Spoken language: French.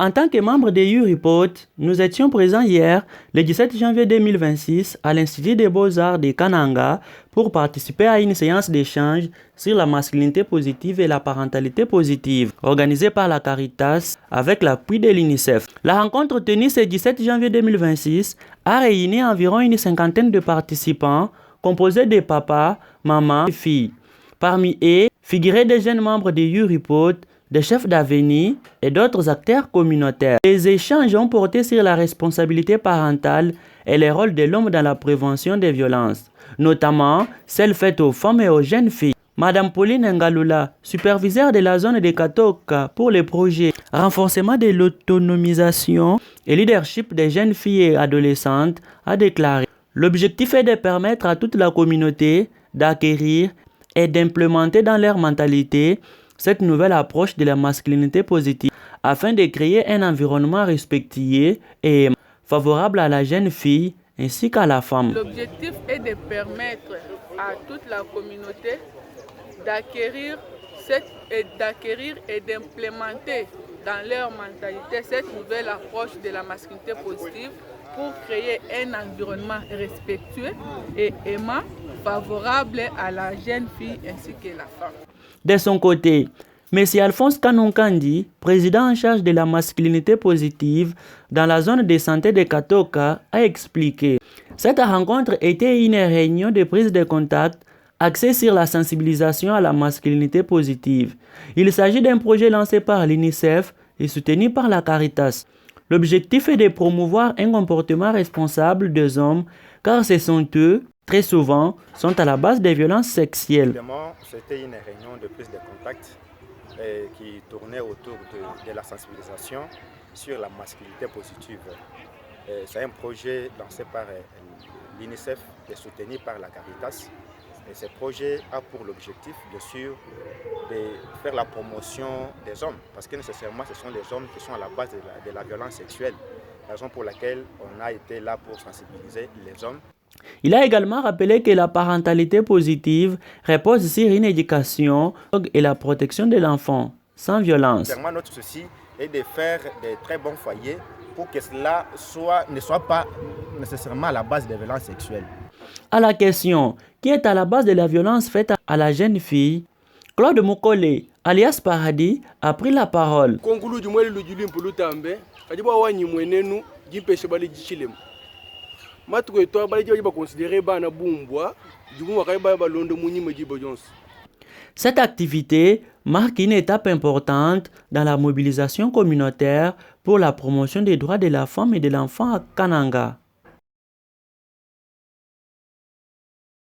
En tant que membre de U-Report, nous étions présents hier, le 17 janvier 2026, à l'Institut des Beaux-Arts de Kananga pour participer à une séance d'échange sur la masculinité positive et la parentalité positive, organisée par la Caritas avec l'appui de l'UNICEF. La rencontre tenue ce 17 janvier 2026 a réuni environ une cinquantaine de participants composés de papas, mamans et filles. Parmi eux, figuraient des jeunes membres de U-Report, des chefs d'avenir et d'autres acteurs communautaires. Les échanges ont porté sur la responsabilité parentale et le rôle de l'homme dans la prévention des violences, notamment celles faites aux femmes et aux jeunes filles. Madame Pauline Ngalula, superviseure de la zone de Katoka pour le projet renforcement de l'autonomisation et leadership des jeunes filles et adolescentes, a déclaré: l'objectif est de permettre à toute la communauté d'acquérir et d'implémenter dans leur mentalité cette nouvelle approche de la masculinité positive afin de créer un environnement respectueux et favorable à la jeune fille ainsi qu'à la femme. L'objectif est de permettre à toute la communauté d'acquérir et d'implémenter dans leur mentalité cette nouvelle approche de la masculinité positive pour créer un environnement respectueux et aimant, favorable à la jeune fille ainsi que la femme. De son côté, M. Alphonse Kanonkandi, président en charge de la masculinité positive dans la zone de santé de Katoka, a expliqué: cette rencontre était une réunion de prise de contact axée sur la sensibilisation à la masculinité positive. Il s'agit d'un projet lancé par l'UNICEF et soutenu par la Caritas. L'objectif est de promouvoir un comportement responsable des hommes, car ce sont eux, très souvent, sont à la base des violences sexuelles. C'était une réunion de prise de contact qui tournait autour de la sensibilisation sur la masculinité positive. C'est un projet lancé par l'UNICEF et soutenu par la Caritas. Et ce projet a pour l'objectif, bien sûr, de faire la promotion des hommes, parce que nécessairement ce sont les hommes qui sont à la base de la violence sexuelle, raison pour laquelle on a été là pour sensibiliser les hommes. Il a également rappelé que la parentalité positive repose sur une éducation et la protection de l'enfant, sans violence. Notre souci est de faire de très bons foyers pour que cela ne soit pas nécessairement à la base des violences sexuelles. À la question qui est à la base de la violence faite à la jeune fille, Claude Mukole, alias Paradis, a pris la parole. Cette activité marque une étape importante dans la mobilisation communautaire pour la promotion des droits de la femme et de l'enfant à Kananga.